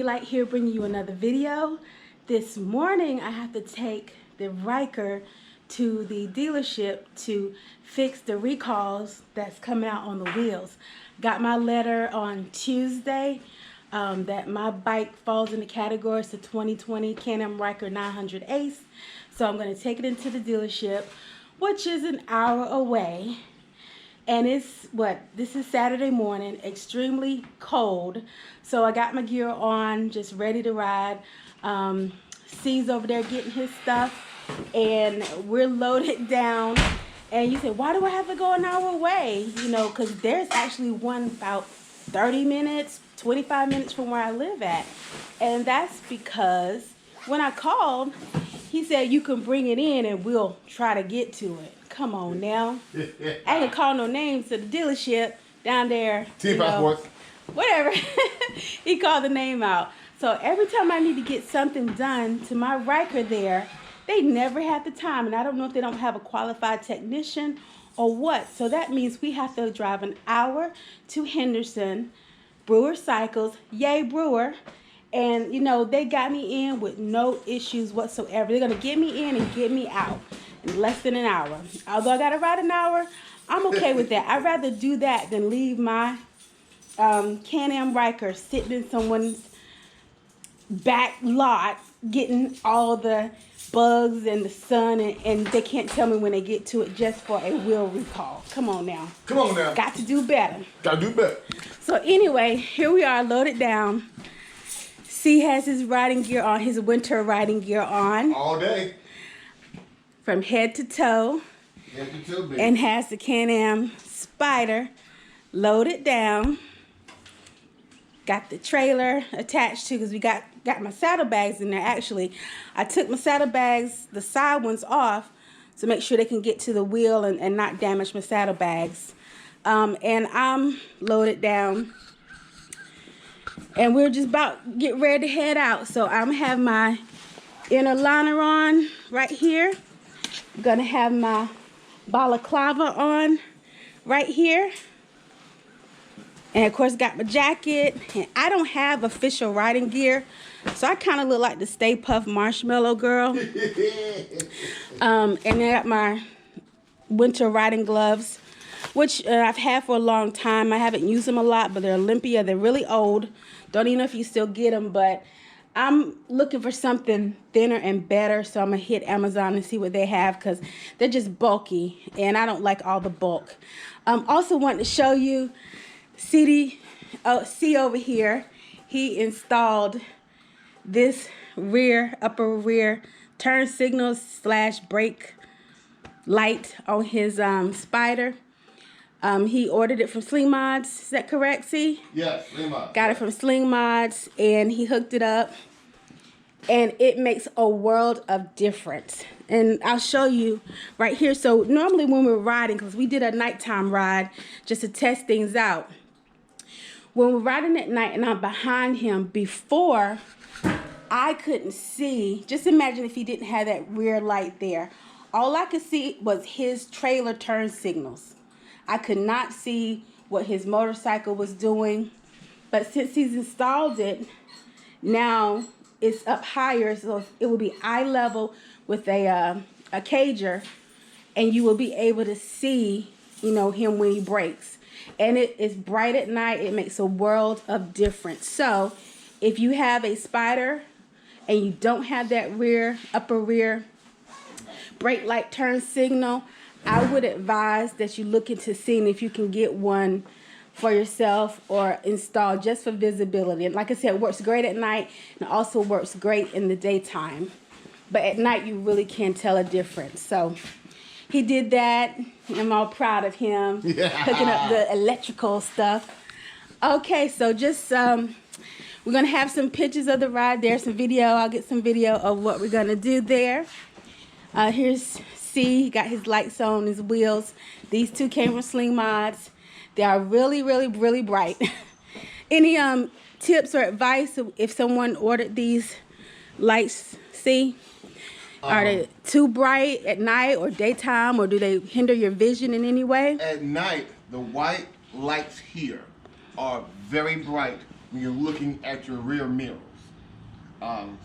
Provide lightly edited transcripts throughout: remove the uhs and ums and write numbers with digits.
Light here bringing you another video. This morning I have to take the Riker to the dealership to fix the recalls that's coming out on the wheels. Got my letter on Tuesday that my bike falls in the categories to 2020 Can-Am Riker 900 Ace. So I'm going to take it into the dealership, which is an hour away. And it's this is Saturday morning, extremely cold. So I got my gear on, just ready to ride. C's over there getting his stuff, and we're loaded down. And you say, why do I have to go an hour away? You know, because there's actually one about 30 minutes, 25 minutes from where I live at. And that's because when I called, he said you can bring it in and we'll try to get to it. Come on now. I ain't call no names to the dealership down there. Team passports. Whatever. He called the name out. So every time I need to get something done to my Riker there, they never have the time. And I don't know if they don't have a qualified technician or what. So that means we have to drive an hour to Henderson, Brewer Cycles, yay Brewer. And, you know, they got me in with no issues whatsoever. They're going to get me in and get me out in less than an hour. Although I got to ride an hour, I'm okay with that. I'd rather do that than leave my Can-Am Riker sitting in someone's back lot getting all the bugs and the sun, and they can't tell me when they get to it just for a wheel recall. Come on now. Come on now. Got to do better. Got to do better. So anyway, here we are loaded down. C has his riding gear on, his winter riding gear on. All day. From head to toe. Head to toe, baby. And has the Can-Am Spider loaded down. Got the trailer attached to, because we got my saddlebags in there. Actually, I took my saddlebags, the side ones, off to make sure they can get to the wheel and not damage my saddlebags. And I'm loaded down. And we're just about get ready to head out. So I'm gonna have my inner liner on right here. I'm gonna have my balaclava on right here. And of course got my jacket. And I don't have official riding gear, so I kind of look like the Stay Puft Marshmallow Girl. And I got my winter riding gloves, which I've had for a long time. I haven't used them a lot, but they're Olympia. They're really old. Don't even know if you still get them, but I'm looking for something thinner and better, so I'm going to hit Amazon and see what they have, because they're just bulky, and I don't like all the bulk. Also wanted to show you C over here. He installed this upper rear turn signal / brake light on his Spider. He ordered it from Sling Mods. Is that correct, C? Yes, Sling Mods. Got it from Sling Mods, and he hooked it up. And it makes a world of difference. And I'll show you right here. So normally when we're riding, because we did a nighttime ride just to test things out. When we're riding at night and I'm behind him, before I couldn't see, just imagine if he didn't have that rear light there. All I could see was his trailer turn signals. I could not see what his motorcycle was doing. But since he's installed it, now it's up higher, so it will be eye level with a cager, and you will be able to see, you know, him when he brakes. And it is bright at night. It makes a world of difference. So if you have a Spider and you don't have that upper rear brake light turn signal, I would advise that you look into seeing if you can get one for yourself or install just for visibility. And like I said, it works great at night and also works great in the daytime. But at night, you really can tell a difference. So he did that. I'm all proud of him. Yeah. Hooking up the electrical stuff. Okay, so just we're going to have some pictures of the ride there, some video. I'll get some video of what we're going to do there. Here's C. He got his lights on, his wheels. These two came from Sling Mods. They are really, really, really bright. Any tips or advice if someone ordered these lights, C? Are they too bright at night or daytime, or do they hinder your vision in any way? At night, the white lights here are very bright when you're looking at your rear mirrors.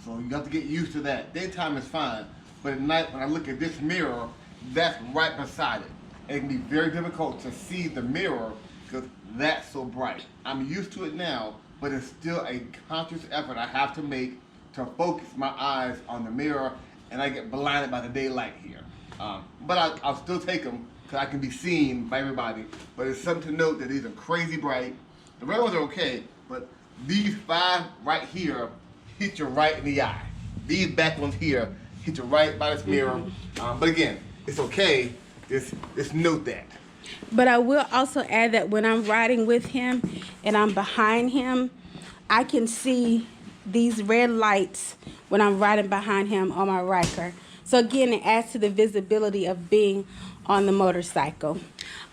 So you have to get used to that. Daytime is fine, but at night when I look at this mirror, that's right beside it. It can be very difficult to see the mirror because that's so bright. I'm used to it now, but it's still a conscious effort I have to make to focus my eyes on the mirror, and I get blinded by the daylight here. But I'll still take them because I can be seen by everybody. But it's something to note that these are crazy bright. The red ones are okay, but these 5 right here hit you right in the eye. These back ones here hit you right by this mirror. But again, it's okay. Just note that. But I will also add that when I'm riding with him and I'm behind him, I can see these red lights when I'm riding behind him on my Riker. So again, it adds to the visibility of being on the motorcycle.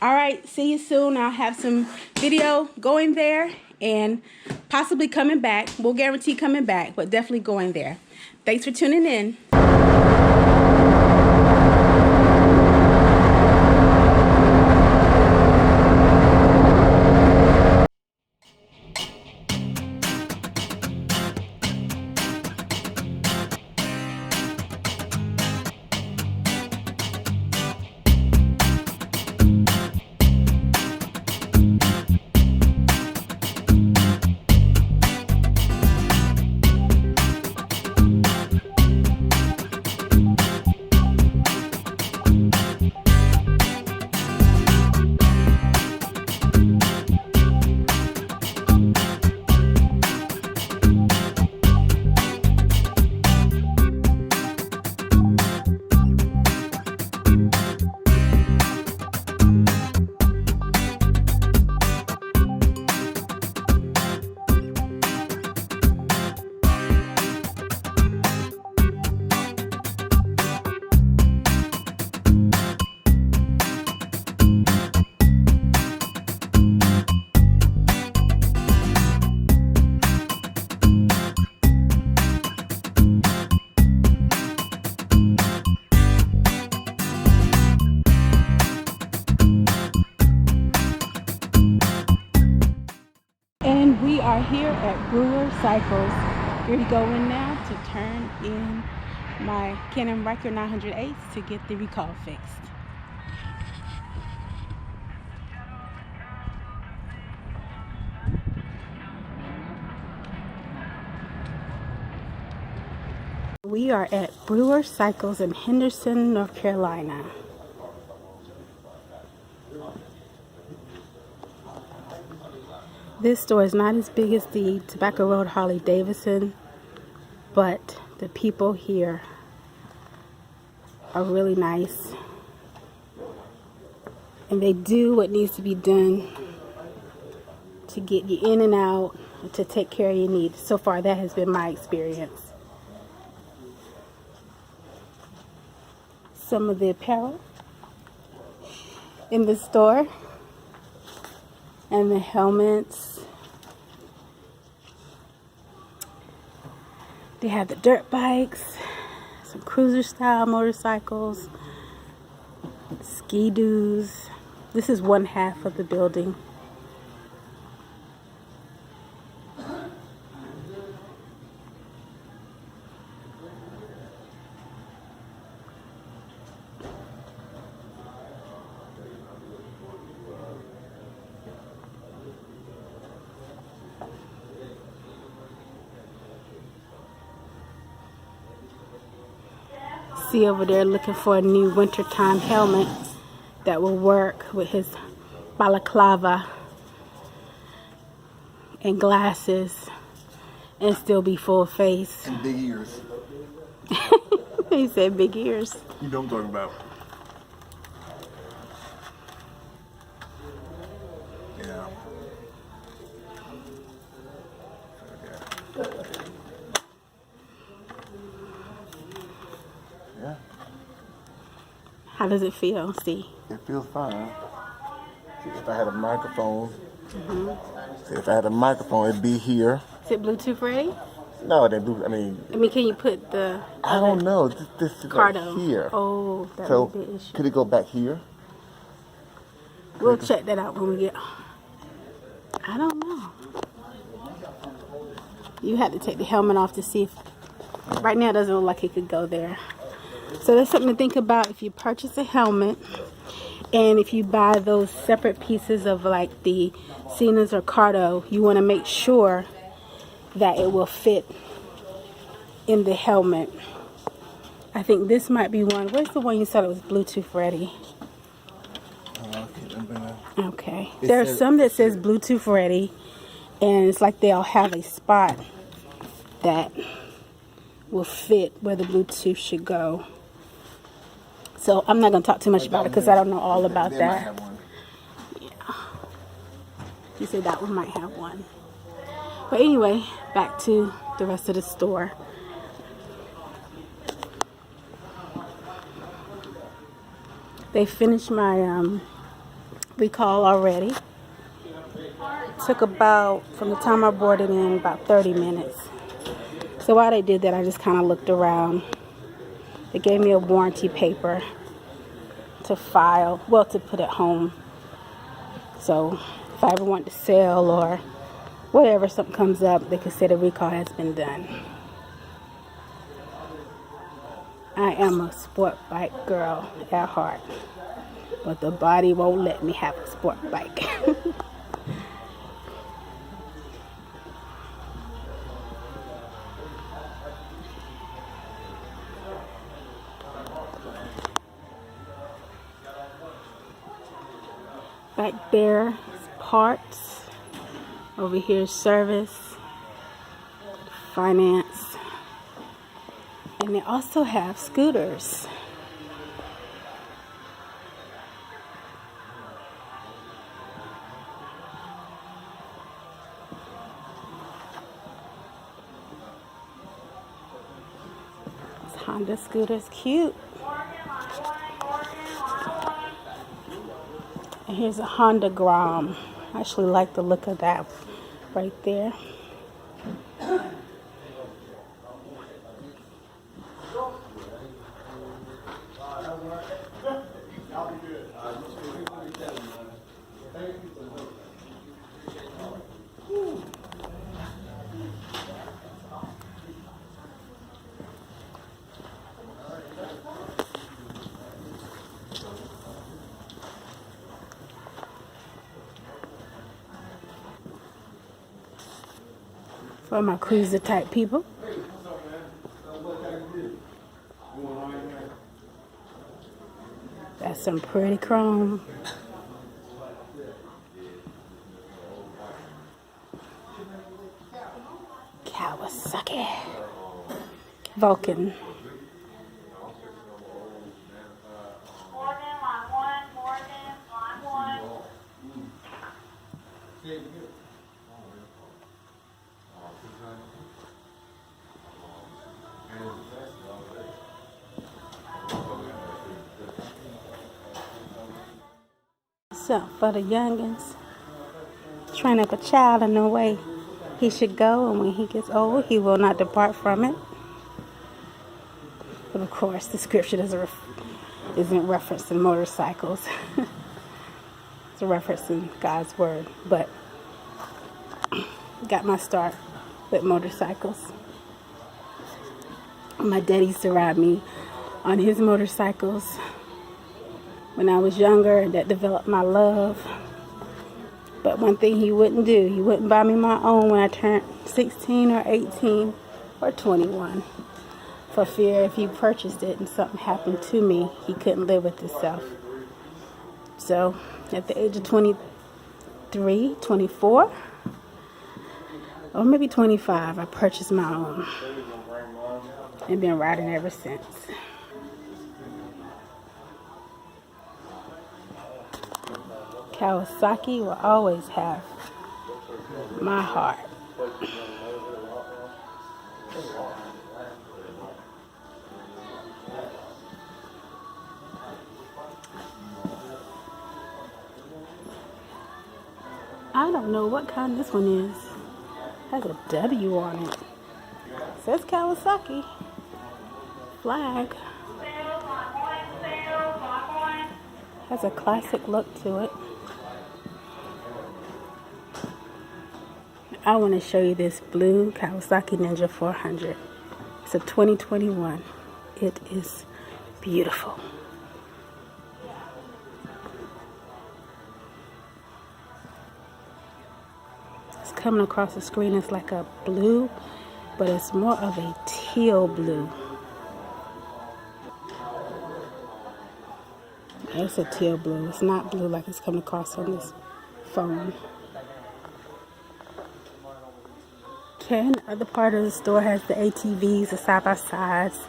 All right, see you soon. I'll have some video going there and possibly coming back. We'll guarantee coming back, but definitely going there. Thanks for tuning in. And we are here at Brewer Cycles. Here we go in now to turn in my Canon Riker 908 to get the recall fixed. We are at Brewer Cycles in Henderson, North Carolina. This store is not as big as the Tobacco Road Harley Davidson, but the people here are really nice. And they do what needs to be done to get you in and out, and to take care of your needs. So far, that has been my experience. Some of the apparel in the store. And the helmets. They have the dirt bikes, some cruiser style motorcycles, ski-doos. This is one half of the building. See over there looking for a new wintertime helmet that will work with his balaclava and glasses and still be full face. And big ears. He said big ears. You know what I'm talking about. Yeah. Yeah. How does it feel? See? It feels fine. See, if I had a microphone, if I had a microphone, it'd be here. Is it Bluetooth ready? No, they do. I mean, can you put the I don't know. This is card right on? here. Oh, that So would be an issue. could it go back here? We'll check that out when we get. I don't know. You have to take the helmet off to see if Right now it doesn't look like it could go there. So that's something to think about if you purchase a helmet, and if you buy those separate pieces of like the Cenas or Cardo, you want to make sure that it will fit in the helmet. I think this might be one. Where's the one you said it was Bluetooth ready? Okay. There's some that says Bluetooth ready, and it's like they'll have a spot that will fit where the Bluetooth should go. So I'm not going to talk too much about it because I don't know all about that. Yeah. You said that one might have one. But anyway, back to the rest of the store. They finished my recall already. It took about, from the time I brought it in, about 30 minutes. So while they did that, I just kind of looked around. They gave me a warranty paper to file, well, to put at home. So if I ever want to sell or whatever, something comes up, they can say the recall has been done. I am a sport bike girl at heart, but the body won't let me have a sport bike. Back there is parts. Over here is service, finance, and they also have scooters. This Honda scooter's cute. And here's a Honda Grom. I actually like the look of that right there. For my cruiser type people. That's some pretty chrome. Kawasaki. Vulcan. So for the youngins, train up a child in the way he should go, and when he gets old, he will not depart from it. But of course, the scripture isn't referencing motorcycles. It's a reference in God's word. But got my start with motorcycles. My daddy used to ride me on his motorcycles when I was younger, and that developed my love. But one thing he wouldn't do, he wouldn't buy me my own when I turned 16 or 18 or 21. For fear if he purchased it and something happened to me, he couldn't live with himself. So at the age of 23, 24, or maybe 25, I purchased my own and been riding ever since. Kawasaki will always have my heart. I don't know what kind this one is. It has a W on it. It says Kawasaki. Flag. Has a classic look to it. I want to show you this blue Kawasaki Ninja 400. It's a 2021. It is beautiful. It's coming across the screen. It's like a blue, but it's more of a teal blue. It's a teal blue. It's not blue like it's coming across on this phone. Okay, and the other part of the store has the ATVs, the side-by-sides,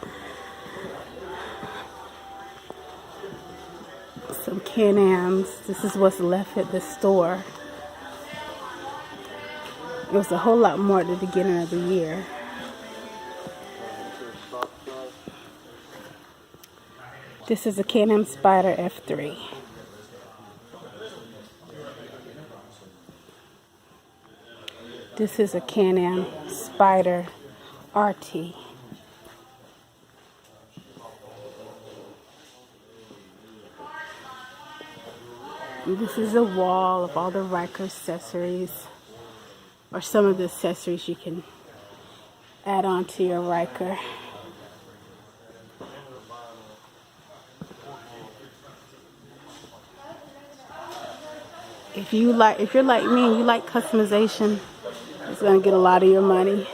some Can-Ams. This is what's left at the store. It was a whole lot more at the beginning of the year. This is a Can-Am Spyder F3. This is a Can-Am Spyder RT. And this is a wall of all the Ryker accessories, or some of the accessories you can add on to your Ryker. If you're like me and you like customization, it's gonna get a lot of your money.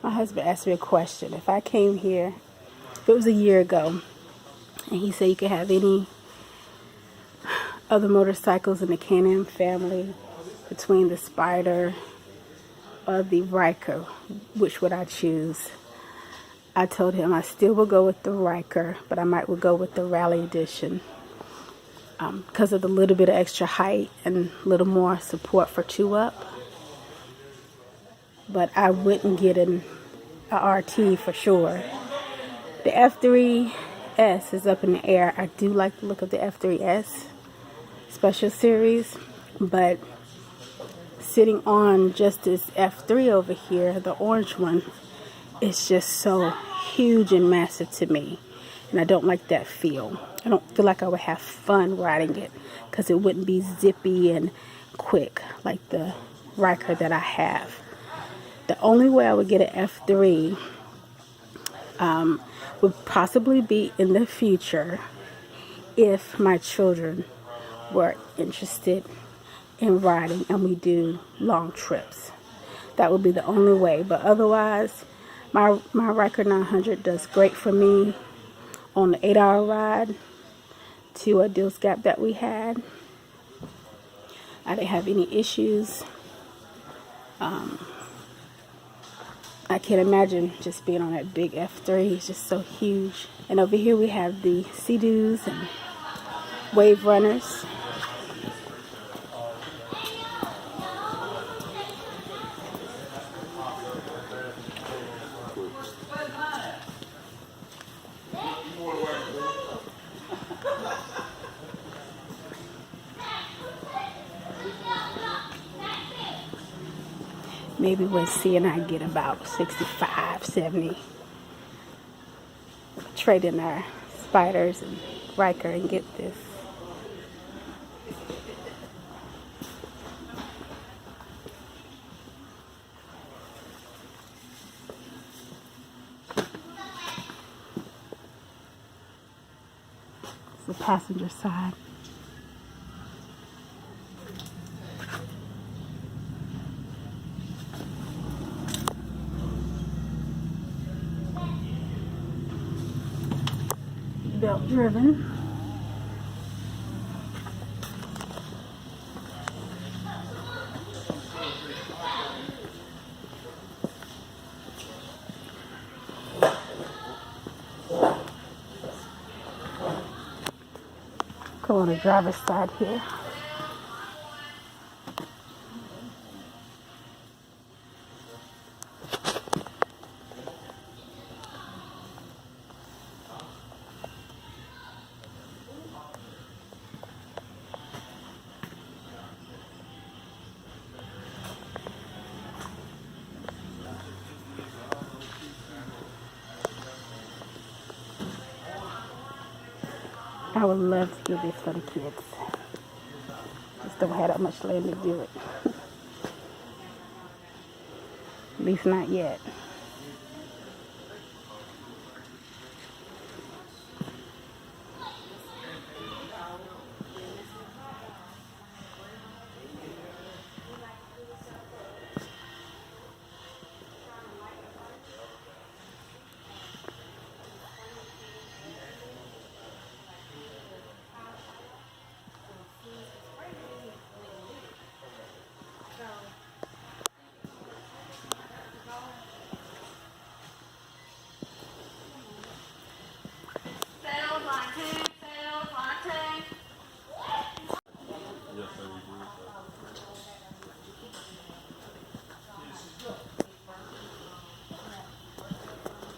My husband asked me a question. If I came here, if it was a year ago, and he said you could have any other motorcycles in the Can-Am family between the Spyder or the Ryker, which would I choose? I told him I still would go with the Ryker, but I would go with the Rally Edition because of the little bit of extra height and a little more support for two-up. But I wouldn't get a RT for sure. The F3S is up in the air. I do like the look of the F3S Special Series, but sitting on just this F3 over here, the orange one, is just so huge and massive to me, and I don't like that feel. I don't feel like I would have fun riding it because it wouldn't be zippy and quick like the Ryker that I have. The only way I would get an F3 would possibly be in the future if my children were interested in riding and we do long trips. That would be the only way. But otherwise, my Ryker 900 does great for me on the 8-hour ride to a Deals Gap that we had. I didn't have any issues. I can't imagine just being on that big F3. It's just so huge. And over here we have the Sea-Doos and Wave Runners. Maybe when C and I get about 65, 70, trade in our Spyders and Ryker and get this. It's the passenger side. Belt driven. Go on the driver's side here. I would love to do this for the kids. Just don't have that much land to do it. At least not yet.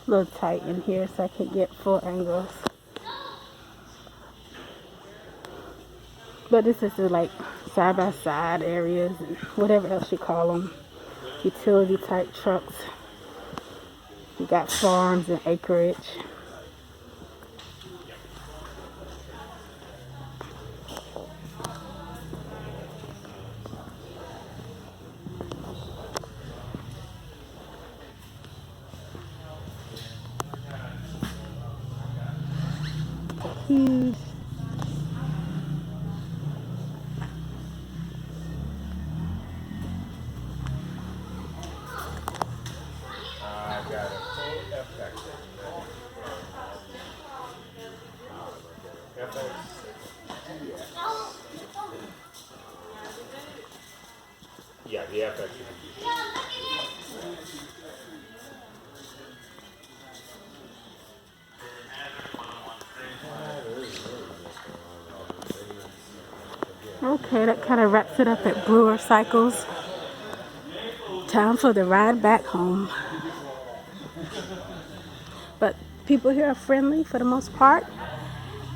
A little tight in here so I can get full angles. But this is the like side by side areas and whatever else you call them. Utility type trucks. You got farms and acreage. Huge. I've got a full FX. FX. Yeah, the FX. Okay, that kind of wraps it up at Brewer Cycles. Time for the ride back home. But people here are friendly for the most part.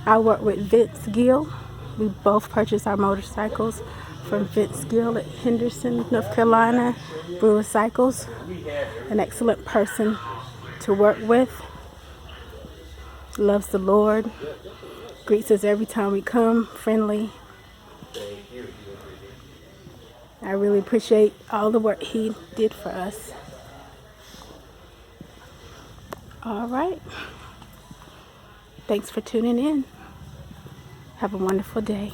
I work with Vince Gill. We both purchased our motorcycles from Vince Gill at Henderson, North Carolina. Brewer Cycles. An excellent person to work with. Loves the Lord. Greets us every time we come. Friendly. I really appreciate all the work he did for us. All right. Thanks for tuning in. Have a wonderful day.